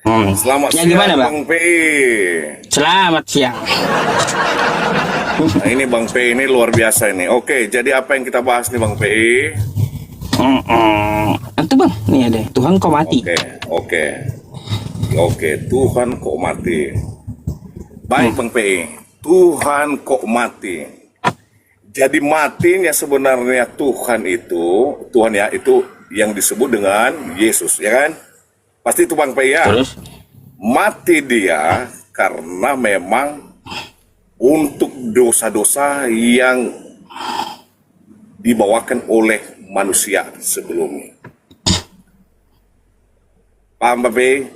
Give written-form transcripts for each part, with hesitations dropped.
Selamat Ya siang, gimana, Bang? Bang PI. Selamat siang. Nah, ini Bang PI ini luar biasa ini. Oke, jadi apa yang kita bahas nih Bang PI? Itu Bang, nih ada Tuhan kau mati. Oke, Tuhan kok mati. Baik Bang PI, Tuhan kok mati. Jadi matinya sebenarnya Tuhan ya itu yang disebut dengan Yesus, ya kan? Pasti itu Bang PI ya. Terus? Mati dia karena memang untuk dosa-dosa yang dibawakan oleh manusia sebelumnya. Paham Bang PI?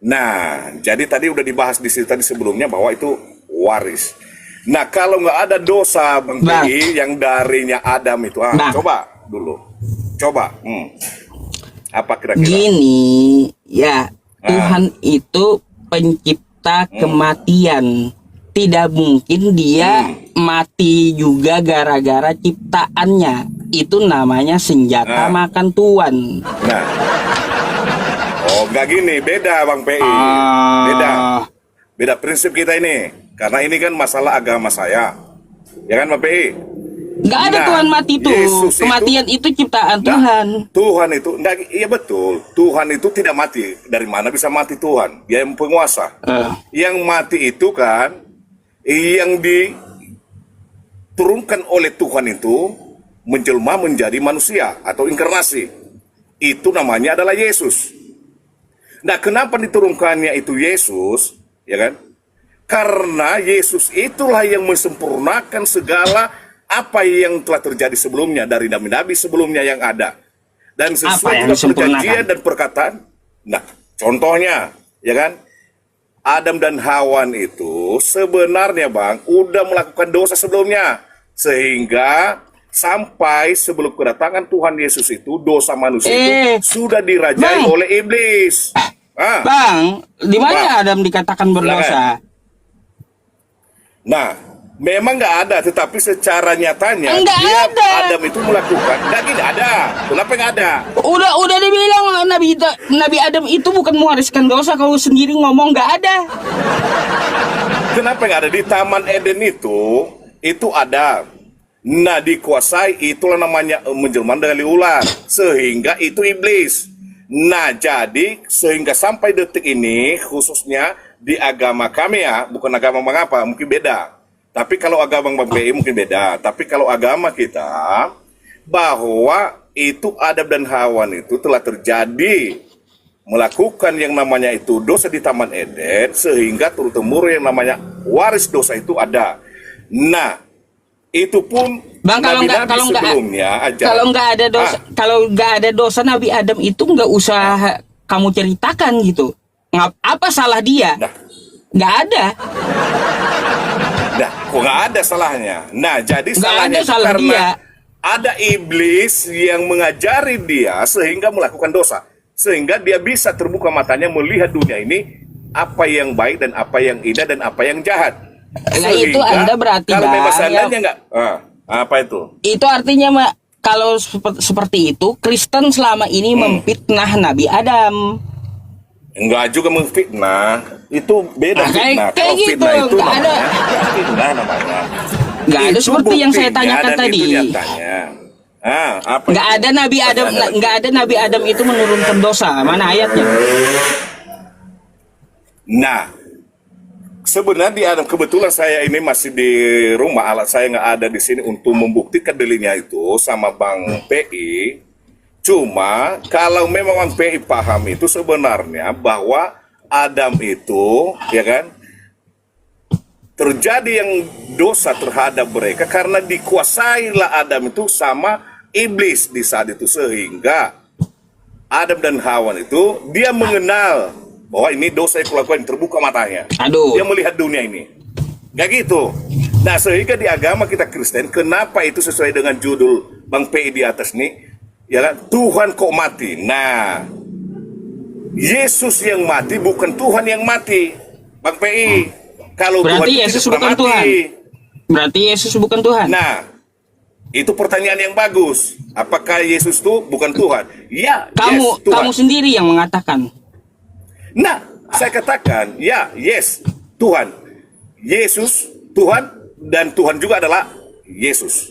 Nah, jadi tadi udah dibahas di situ tadi sebelumnya bahwa itu waris. Nah, kalau nggak ada dosa Bang PI yang darinya Adam itu, coba dulu. Coba. Apa kira-kira? Gini, ya, Tuhan itu pencipta kematian. Tidak mungkin dia mati juga gara-gara ciptaannya. Itu namanya senjata makan tuan. Nah, nggak gini, beda Bang PI. Beda prinsip kita ini. Karena ini kan masalah agama saya. Ya kan Bang PI? Nggak ada Tuhan mati tuh. Kematian itu ciptaan Tuhan. Tuhan itu, iya betul. Tuhan itu tidak mati. Dari mana bisa mati Tuhan? Dia yang penguasa. Yang mati itu kan, yang diturunkan oleh Tuhan itu menjelma menjadi manusia atau inkarnasi. Itu namanya adalah Yesus. Nah, kenapa diturunkannya itu Yesus? Ya kan? Karena Yesus itulah yang mensempurnakan segala apa yang telah terjadi sebelumnya dari nabi-nabi sebelumnya yang ada. Dan sesuai dengan perjanjian dan perkataan. Nah, contohnya, ya kan? Adam dan Hawa itu sebenarnya Bang, udah melakukan dosa sebelumnya. Sehingga sampai sebelum kedatangan Tuhan Yesus itu, dosa manusia itu sudah dirajai oleh iblis. Bang, di mana Adam dikatakan berdosa? Nah, memang nggak ada, tetapi secara nyatanya Adam itu melakukan. Tidak ada. Kenapa nggak ada? Udah dibilang Nabi Adam itu bukan mewariskan dosa. Kau sendiri ngomong nggak ada. Kenapa nggak ada? Di Taman Eden itu ada. Nah, dikuasai itulah namanya menjelma dari ular, sehingga itu iblis. Nah, jadi sehingga sampai detik ini khususnya di agama kami ya, bukan agama mengapa, mungkin beda. Tapi kalau agama Bang PI mungkin beda. Tapi kalau agama kita, bahwa itu Adam dan Hawa itu telah terjadi melakukan yang namanya itu dosa di Taman Eden, sehingga turun-temurun yang namanya waris dosa itu ada. Nah, itu pun Bang, kalau nggak ada dosa Nabi Adam itu nggak usah kamu ceritakan gitu. Apa salah dia? Nggak ada. Nah, kok nggak ada salahnya? Nah, jadi salahnya karena dia. Ada iblis yang mengajari dia sehingga melakukan dosa. Sehingga dia bisa terbuka matanya melihat dunia ini apa yang baik dan apa yang indah dan apa yang jahat. Nah, itu Anda berarti kalau memang seandainya nggak, apa itu? Itu artinya kalau seperti itu Kristen selama ini memfitnah Nabi Adam. Enggak juga memfitnah, itu beda fitnah. Kayak gitu, fitnah itu nggak ada. Fitnah namanya. Nggak ada seperti yang saya tanyakan tadi. Nggak ada Nabi Adam itu menurunkan dosa. Mana ayatnya? Nah, sebenarnya di Adam, kebetulan saya ini masih di rumah, alat saya nggak ada di sini untuk membuktikan dalilnya itu sama Bang PI. Cuma kalau memang Bang PI paham itu sebenarnya bahwa Adam itu, ya kan, terjadi yang dosa terhadap mereka karena dikuasailah Adam itu sama iblis di saat itu, sehingga Adam dan Hawa itu dia mengenal bahwa ini dosa yang kulakukan, terbuka matanya. Dia melihat dunia ini. Gak gitu. Nah, sehingga di agama kita Kristen, kenapa itu sesuai dengan judul Bang PI di atas nih? Ya kan? Tuhan kok mati. Nah, Yesus yang mati bukan Tuhan yang mati. Bang PI. Kalau berarti Tuhan Yesus bukan mati. Tuhan. Berarti Yesus bukan Tuhan. Nah, itu pertanyaan yang bagus. Apakah Yesus itu bukan Tuhan? Ya, kamu sendiri yang mengatakan. Nah, saya katakan, ya, yes, Tuhan. Yesus, Tuhan, dan Tuhan juga adalah Yesus.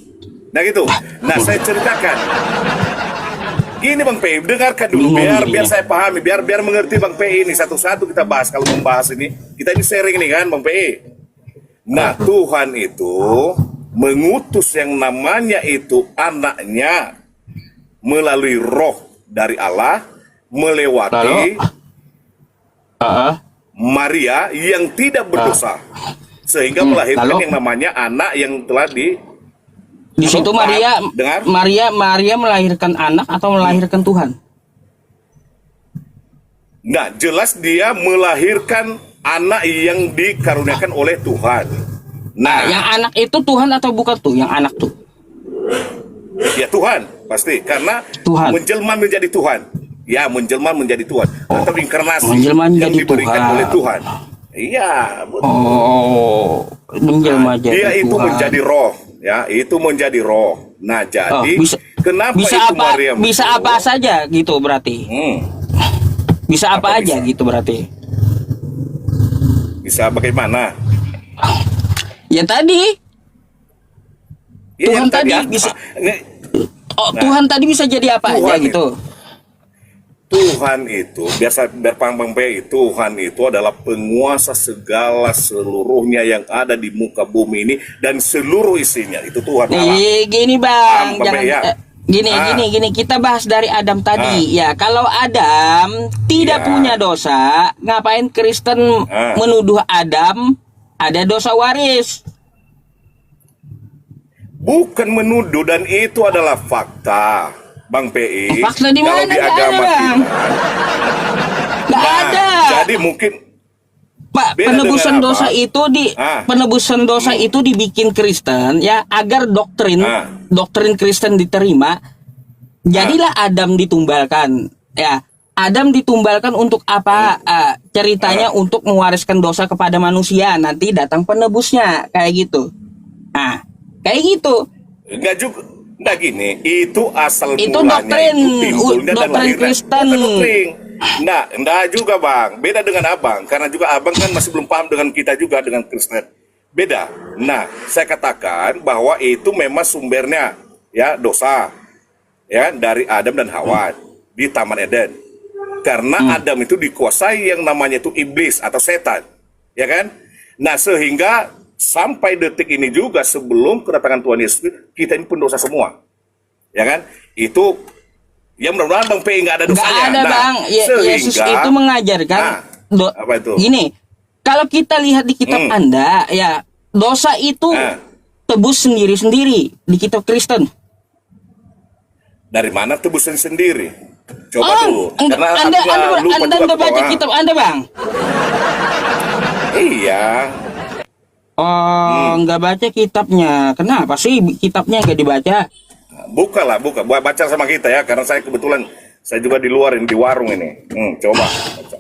Nah gitu. Nah saya ceritakan. Gini Bang P, dengarkan dulu biar saya pahami, biar mengerti Bang P ini satu-satu kita bahas. Kalau membahas ini, kita ini sharing nih kan Bang P. Nah Tuhan itu mengutus yang namanya itu anaknya melalui roh dari Allah melewati Maria yang tidak berdosa sehingga melahirkan yang namanya anak yang telah di situ Maria melahirkan anak atau melahirkan Tuhan? Nah, jelas dia melahirkan anak yang dikaruniakan oleh Tuhan. Nah, yang anak itu Tuhan atau bukan tuh? Yang anak tuh? Ya Tuhan, pasti karena Tuhan. menjelma menjadi Tuhan. Ya, menjelma menjadi Tuhan atau inkarnasi yang diberikan Tuhan. oleh Tuhan. Iya, betul. Oh, menjelma jadi dia itu Tuhan. menjadi roh, ya, itu menjadi roh. Nah, jadi kenapa bisa itu apa, Maryam bisa itu? apa saja gitu berarti? Bisa apa aja bisa? gitu berarti? Bisa bagaimana? Ya tadi. Ya, Tuhan yang tadi apa? bisa. Nah, Tuhan tadi bisa jadi apa aja Tuhan gitu? Tuhan itu biasa berpangpang Tuhan itu adalah penguasa segala seluruhnya yang ada di muka bumi ini dan seluruh isinya itu Tuhan Allah. Gini Bang, Paham, jangan ya? gini kita bahas dari Adam tadi. Ya, kalau Adam tidak punya dosa, ngapain Kristen menuduh Adam ada dosa waris? Bukan menuduh dan itu adalah fakta. Bang PI, fakta di kalau mana? di agama kita, nggak ada. Jadi mungkin Pak, penebusan dosa itu penebusan dosa itu dibikin Kristen ya agar doktrin Kristen diterima. Jadilah Adam ditumbalkan ya. Adam ditumbalkan untuk apa? Ceritanya untuk mewariskan dosa kepada manusia. Nanti datang penebusnya kayak gitu. Nah, kayak gitu. Enggak juga. Nah gini, itu asal itu mulanya doktrin Kristen. Nah, enggak juga Bang. Beda dengan Abang, karena juga Abang kan masih belum paham dengan kita juga dengan Kristen. Beda. Nah, saya katakan bahwa itu memang sumbernya ya dosa ya dari Adam dan Hawa di Taman Eden. Karena Adam itu dikuasai yang namanya itu iblis atau setan, ya kan? Nah, sehingga sampai detik ini juga sebelum kedatangan Tuhan Yesus kita ini pendosa semua, ya kan? Itu ya mudah-mudahan Bang P nggak ada dosanya. Nggak ada Bang. Yesus itu mengajarkan apa itu? Gini, kalau kita lihat di kitab Anda ya dosa itu tebus sendiri-sendiri di kitab Kristen. Dari mana tebusan sendiri? Coba dulu. Karena Anda baca kitab Anda Bang? Iya. Oh, nggak baca kitabnya. Kenapa sih kitabnya nggak dibaca? Buka baca sama kita ya, karena saya kebetulan saya juga di luar ini di warung ini. Coba. Baca.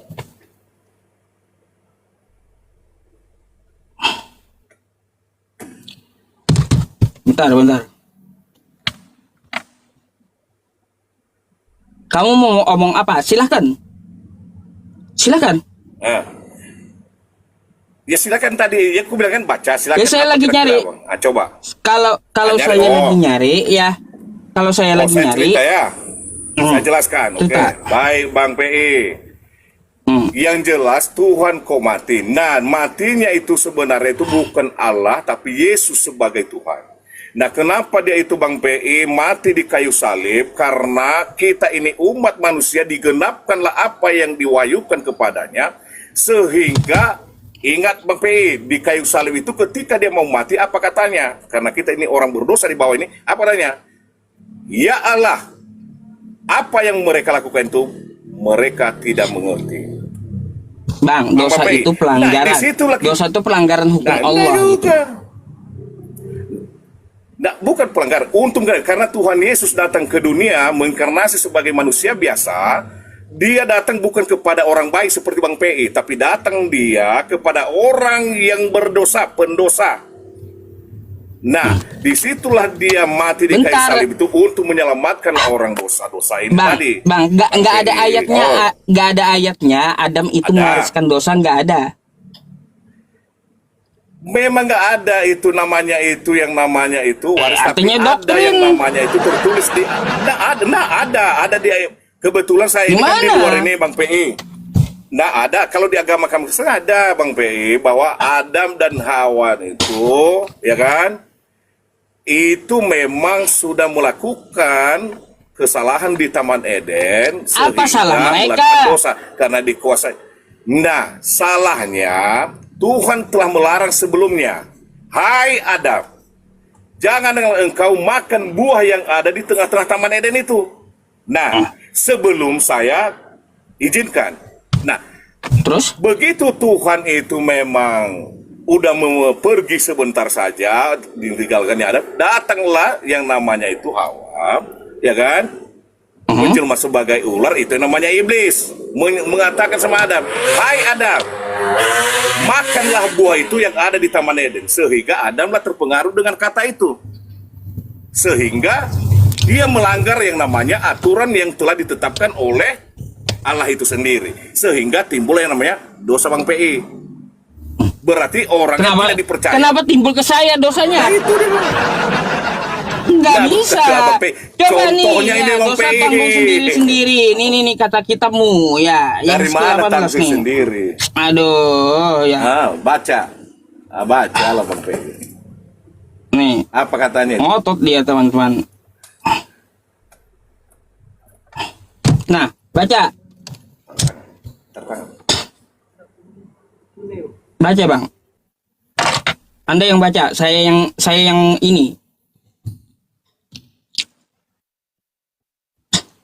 Bentar. Kamu mau ngomong apa? Silahkan. Ya silakan tadi, ya aku bilang kan baca, silakan. Ya saya lagi nyari. Coba. Kalau saya lagi nyari ya, kalau saya lagi nyari. Cerita ya. Saya jelaskan, oke. Baik Bang PI. Yang jelas Tuhan kok mati. Nah, matinya itu sebenarnya itu bukan Allah, tapi Yesus sebagai Tuhan. Nah, kenapa dia itu Bang PI mati di kayu salib? Karena kita ini umat manusia digenapkanlah apa yang diwahyukan kepadanya, sehingga ingat Bang PI, di kayu salib itu ketika dia mau mati, apa katanya? Karena kita ini orang berdosa di bawah ini, apa katanya? Ya Allah, apa yang mereka lakukan itu, mereka tidak mengerti. Bang, dosa itu pelanggaran. Dosa itu pelanggaran hukum Allah. Gitu. Nah, bukan pelanggaran, untung karena Tuhan Yesus datang ke dunia menginkarnasi sebagai manusia biasa. Dia datang bukan kepada orang baik seperti Bang PI, tapi datang dia kepada orang yang berdosa, pendosa. Nah, disitulah dia mati di kayu salib itu untuk menyelamatkan orang dosa-dosa ini tadi. Bang, nggak ada ayatnya, nggak ada ayatnya. Adam itu mewariskan dosa, nggak ada. Memang nggak ada itu namanya itu yang namanya itu waris, tapi doktrin. ada yang namanya itu tertulis di ada di kebetulan saya ini kan di luar ini Bang PI. Nggak ada kalau di agama kami ada Bang PI bahwa Adam dan Hawa itu ya kan itu memang sudah melakukan kesalahan di Taman Eden. Apa salah mereka? Dosa karena dikuasai. Nah, salahnya Tuhan telah melarang sebelumnya. Hai Adam, jangan engkau makan buah yang ada di tengah-tengah Taman Eden itu. Nah, sebelum saya izinkan. Nah, terus begitu Tuhan itu memang udah pergi sebentar saja, ditinggalkannya Adam, datanglah yang namanya itu Hawa, ya kan? Menjelma sebagai ular, itu yang namanya iblis. Mengatakan sama Adam, hai Adam, makanlah buah itu yang ada di Taman Eden. Sehingga Adamlah terpengaruh dengan kata itu. Sehingga dia melanggar yang namanya aturan yang telah ditetapkan oleh Allah itu sendiri. Sehingga timbul yang namanya dosa Bang PI. Berarti orang yang tidak dipercaya. Kenapa timbul ke saya dosanya? Nah, itu dia. Nggak bisa. Coba Contohnya nih, ini dosa tanggung sendiri-sendiri. Ini kata kitabmu ya. Dari mana tanggung sendiri? Aduh, ya. Baca. Baca lah Bang P. Nih. Apa katanya? Ngotot dia teman-teman. Nah, baca. Baca Bang. Anda yang baca, saya yang ini.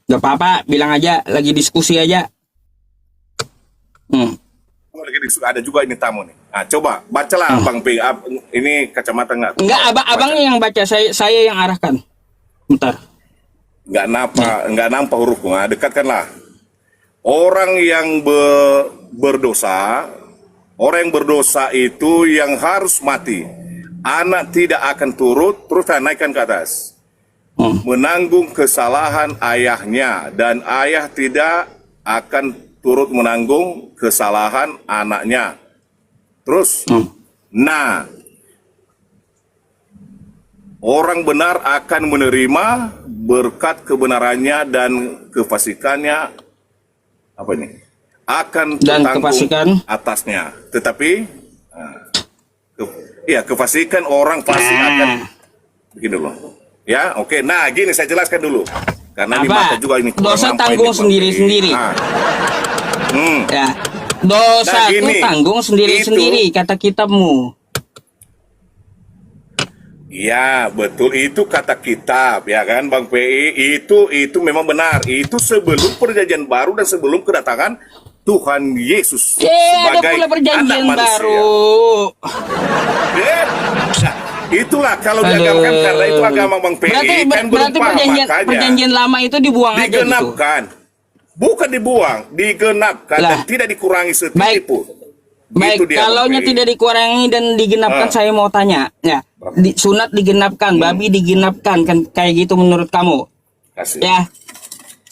Gak apa-apa, bilang aja, lagi diskusi aja. Lagi diskusi, ada juga ini tamu nih. Nah, coba bacalah Bang P. Ini kacamata nggak? Enggak, abangnya yang baca, saya yang arahkan. Bentar. Nggak nampak hurufku. Nah, dekatkanlah. Orang yang berdosa, orang yang berdosa itu yang harus mati. Anak tidak akan turut, terus naikkan ke atas. Menanggung kesalahan ayahnya, dan ayah tidak akan turut menanggung kesalahan anaknya. Terus, nah, orang benar akan menerima berkat kebenarannya dan kefasikannya. Apa ini? Akan tertanggung atasnya. Tetapi, kefasikan orang pasti akan begini loh. Ya, oke. Nah, gini saya jelaskan dulu. Karena di mata juga ini dosa tanggung sendiri-sendiri. Ya. Dosa itu tanggung sendiri-sendiri kata kitabmu. Ya, betul, itu kata kitab, ya kan Bang PI. Itu memang benar. Itu sebelum perjanjian baru dan sebelum kedatangan Tuhan Yesus sebagai ada pula perjanjian anak manusia. Baru. Itulah kalau diagamkan, karena itu agama Bang PI kan berarti perjanjian lama itu dibuang digenapkan. Aja gitu. Bukan dibuang, digenapkan dan tidak dikurangi setitik pun. Baik, kalaunya tidak dikurangi dan digenapkan, saya mau tanya, ya, sunat digenapkan, babi digenapkan, kan kayak gitu menurut kamu? Ya.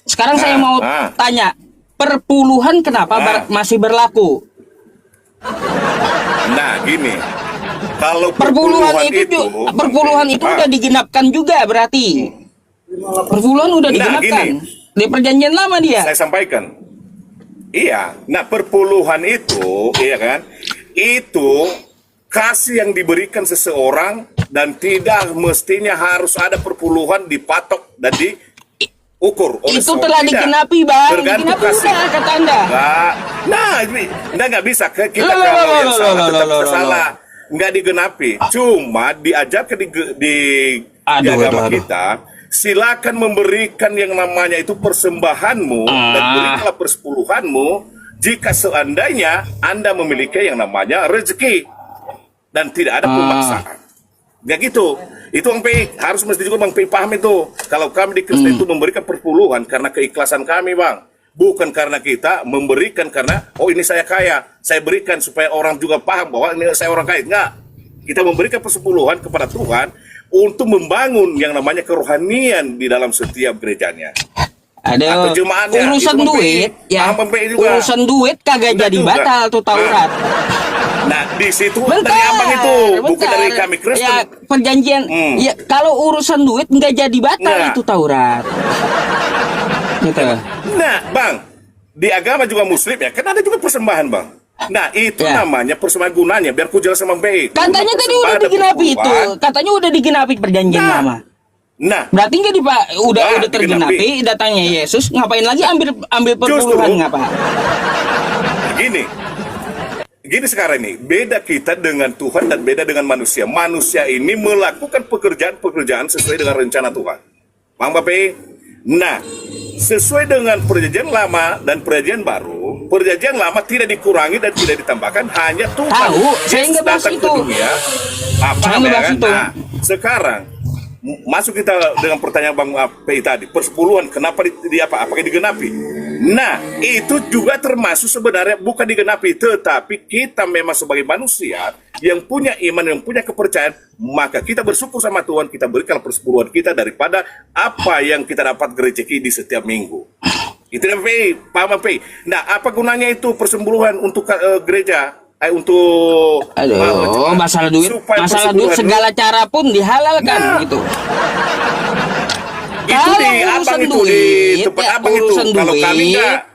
Sekarang saya mau tanya, perpuluhan kenapa masih berlaku? Nah, gini. Kalau perpuluhan itu udah digenapkan juga berarti. Perpuluhan udah digenapkan. Di perjanjian lama dia. Saya sampaikan. Iya. Nah, perpuluhan itu, iya kan? Itu kasih yang diberikan seseorang dan tidak mestinya harus ada perpuluhan dipatok dan diukur oleh itu telah digenapi, Bang. Digenapi udah kata Anda. Nah, ini nggak bisa kita kalau yang salah tetap salah. Nggak digenapi, cuma diajarkan di agama kita, silakan memberikan yang namanya itu persembahanmu dan berikanlah persepuluhanmu jika seandainya Anda memiliki yang namanya rezeki dan tidak ada pemaksaan. Ya gitu. Itu Bang P, harus mesti juga Bang P paham itu. Kalau kami di Kristen itu memberikan perpuluhan karena keikhlasan kami, Bang. Bukan karena kita memberikan karena, oh ini saya kaya, saya berikan supaya orang juga paham bahwa ini saya orang kaya. Enggak. Kita memberikan persepuluhan kepada Tuhan untuk membangun yang namanya kerohanian di dalam setiap gerejanya. Ada urusan duit, ya. Urusan duit kagak jadi juga batal tuh Taurat. Nah, di situ dari abang itu, bukan dari kami Kristen. Ya, perjanjian. Ya, kalau urusan duit nggak jadi batal itu Taurat. Gitu. Nah, Bang, di agama juga Muslim ya, kan ada juga persembahan, Bang. Nah, itu namanya persembahan gunanya, biar ku jelas sama baik. Katanya tadi udah digenapi itu. Katanya udah digenapi perjanjian lama. Nah, berarti nggak udah tergenapi datangnya Yesus, ngapain lagi ambil perpuluhan ngapa? Gini sekarang ini, beda kita dengan Tuhan dan beda dengan manusia. Manusia ini melakukan pekerjaan sesuai dengan rencana Tuhan. Bang Bape? Nah, sesuai dengan perjanjian lama dan perjanjian baru, perjanjian lama tidak dikurangi dan tidak ditambahkan, hanya Tuhan Yesus datang ke dunia. Nah, sekarang masuk kita dengan pertanyaan Bang P tadi, persepuluhan kenapa apakah digenapi? Nah, itu juga termasuk sebenarnya bukan digenapi, tetapi kita memang sebagai manusia yang punya iman, yang punya kepercayaan, maka kita bersyukur sama Tuhan, kita berikan persepuluhan kita daripada apa yang kita dapat rezeki di setiap minggu. Itu yang paham P. Nah, apa gunanya itu persepuluhan untuk gereja? Untuk masalah duit segala cara pun dihalalkan gitu. Itu di abang itu di tempat abang itu. Kalau kami enggak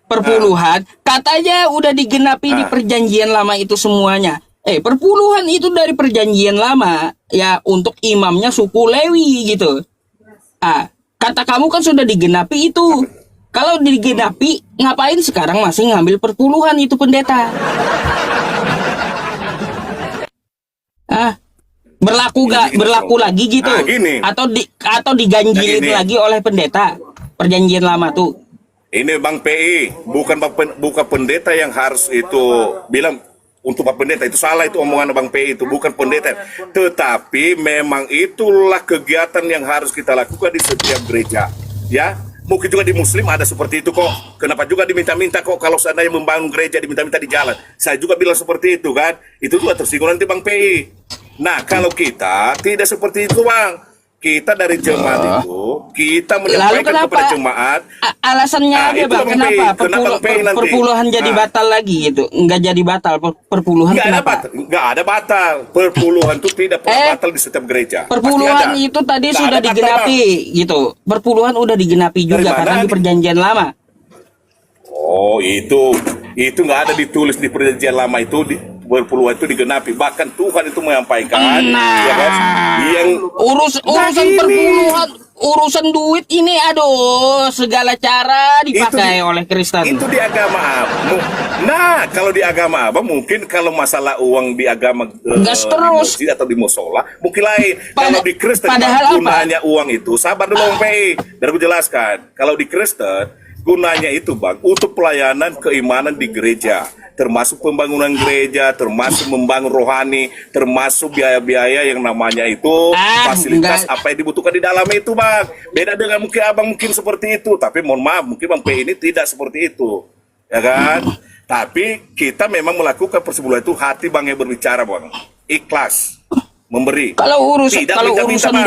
perpuluhan katanya udah digenapi di perjanjian lama itu semuanya. Perpuluhan itu dari perjanjian lama ya, untuk imamnya suku Lewi gitu. Kata kamu kan sudah digenapi itu. Kalau digenapi, ngapain sekarang masih ngambil perpuluhan itu pendeta? Berlaku lagi gitu? Atau diganjilin lagi oleh pendeta perjanjian lama tuh? Ini Bang PI, bukan pendeta yang harus itu bilang untuk Pak Pendeta, itu salah, itu omongan Bang PI, itu bukan pendeta. Tetapi memang itulah kegiatan yang harus kita lakukan di setiap gereja, ya. Mungkin juga di Muslim ada seperti itu kok. Kenapa juga diminta-minta kok kalau seandainya membangun gereja diminta-minta di jalan. Saya juga bilang seperti itu kan. Itu juga tersinggung nanti Bang PI. Nah, kalau kita tidak seperti itu Bang. Kita dari jemaat itu, kita menyampaikan kepada jemaat. Alasannya aja Bang, kenapa perpuluhan jadi batal lagi gitu? Enggak jadi batal, perpuluhan kenapa? Enggak ada batal. Perpuluhan itu tidak pernah batal di setiap gereja. Perpuluhan itu tadi sudah digenapi gitu. Perpuluhan udah digenapi juga karena di perjanjian lama. Oh, itu nggak ada ditulis di perjanjian lama itu perpuluhan itu digenapi, bahkan Tuhan itu menyampaikan ya kan, yang urusan perpuluhan, urusan duit ini segala cara dipakai oleh Kristen. Itu di agama. Nah, kalau di agama mungkin kalau masalah uang di agama gas terus di atau di musola mungkin lain. Kalau di Kristen gunanya uang itu, sabar dulu Bang PI, biar aku jelaskan. Kalau di Kristen gunanya itu Bang untuk pelayanan keimanan di gereja, termasuk pembangunan gereja, termasuk membangun rohani, termasuk biaya-biaya yang namanya itu fasilitas apa yang dibutuhkan di dalam itu Bang. Beda dengan mungkin abang mungkin seperti itu, tapi mohon maaf mungkin Bang P ini tidak seperti itu, ya kan? Tapi kita memang melakukan persepuluhan itu hati Bang yang berbicara Bang, ikhlas memberi. Kalau urusan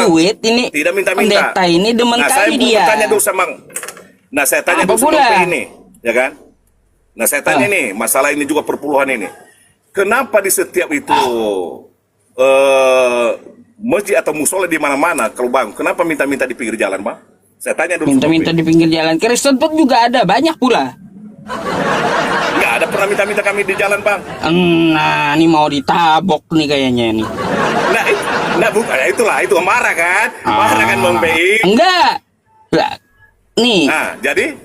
duit ini tidak minta-minta. Pendeta ini demen kali dia. Saya tanya dulu sama Nah, saya tanya dulu sama ini, ya kan? Nah, saya tanya nih, masalah ini juga perpuluhan ini. Kenapa di setiap itu masjid atau musola di mana-mana kalau Bang, kenapa minta-minta di pinggir jalan, Bang? Saya tanya dulu. Minta-minta di pinggir jalan. Kristen pun juga ada, banyak pula. Nggak ada pernah minta-minta kami di jalan, Bang. Nah, ini mau ditabok nih kayaknya nih. Nah, bukan, itu marah kan? Marah kan Bang PI? Enggak. Nih. Nah, jadi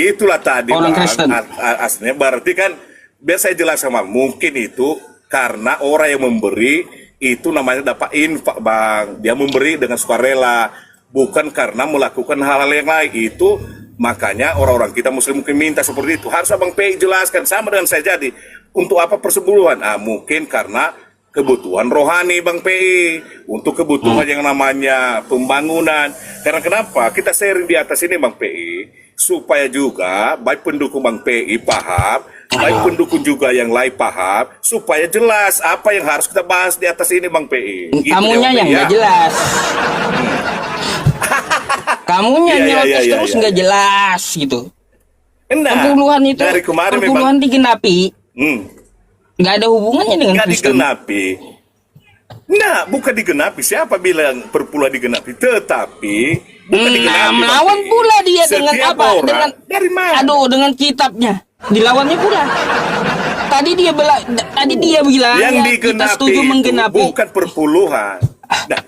itulah tadi orang Kristen. Aslinya berarti kan biar saya jelas sama, mungkin itu karena orang yang memberi itu namanya dapat infak Bang. Dia memberi dengan sukarela, bukan karena melakukan hal-hal yang lain. Itu makanya orang-orang kita Muslim mungkin minta seperti itu. Harus Bang PI jelaskan sama dengan saya jadi. Untuk apa persepuluhan? Mungkin karena kebutuhan rohani Bang PI, untuk kebutuhan yang namanya pembangunan. Karena kenapa kita sharing di atas ini Bang PI, supaya juga baik pendukung Bang PI paham baik pendukung juga yang lain paham, supaya jelas apa yang harus kita bahas di atas ini, Bang PI. Gitu Kamunya ya, yang ya. nggak jelas. Kamunya nyeloteh terus nggak jelas gitu. Perpuluhan itu, dari kemarin perpuluhan memang digenapi, nggak ada hubungannya dengan nggak Kristen. digenapi. Nah, bukan digenapi. Siapa bilang perpuluhan digenapi? Tetapi bukan digenapi. Melawan pula dia dengan Setiap apa? orang, Dengan dari mana? aduh, dengan kitabnya. Dilawannya pula. Tadi dia bilang Yang ya, digenapi kita setuju itu menggenapi. bukan perpuluhan. Nah,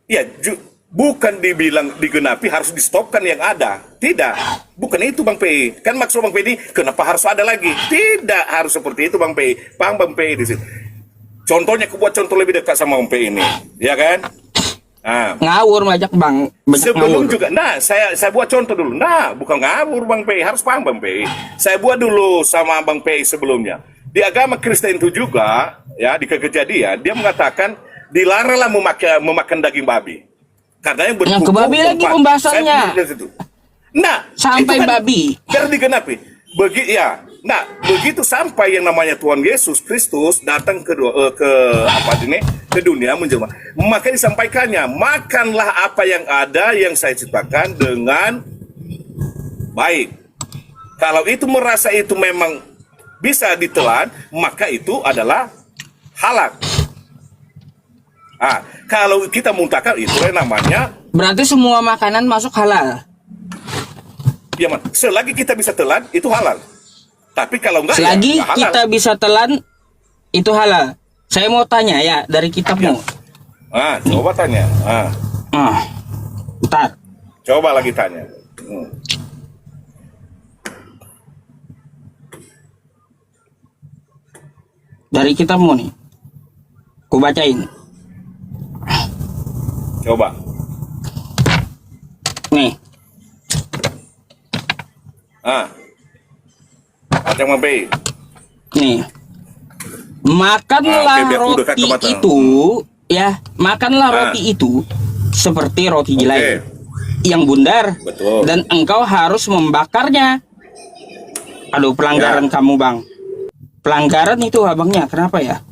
ya bukan dibilang digenapi harus di-stopkan yang ada. Tidak. Bukan itu, Bang PI. Kan maksud Bang PI, kenapa harus ada lagi? Tidak harus seperti itu, Bang PI. Paham Bang PI di situ. Contohnya, aku buat contoh lebih dekat sama Bang PI ini, ya kan? Nah, Ngawur banyak Bang. sebelum Ngawur. juga, nah saya buat contoh dulu. Nah, bukan ngawur Bang PI, harus paham Bang PI. Saya buat dulu sama Bang PI sebelumnya. Di agama Kristen itu juga, ya di Kejadian, dia mengatakan dilaranglah memakan daging babi. Karena yang berkuku Ke babi lagi pembahasannya. Nah, Sampai itu kan babi. biar digenapi. Nah, begitu sampai yang namanya Tuhan Yesus Kristus datang ke dunia menjelma, maka disampaikannya, makanlah apa yang ada yang saya ciptakan dengan baik. Kalau itu merasa itu memang bisa ditelan, maka itu adalah halal. Kalau kita muntahkan, itu namanya, Berarti semua makanan masuk halal. ya man, selagi kita bisa telan, itu halal. Tapi kalau enggak, Selagi ya halal. kita bisa telan, itu halal. Saya mau tanya ya dari kitabmu. Coba tanya. Bentar. Coba lagi tanya. Dari kitabmu nih. Ku bacain. Coba. Nih. Macam Bang PI. Nih. Makanlah biar ku dekat roti ke mata. itu, ya, makanlah roti itu seperti roti jelai yang bundar. Betul. Dan engkau harus membakarnya. Aduh, pelanggaran kamu, Bang. Pelanggaran itu abangnya, kenapa ya?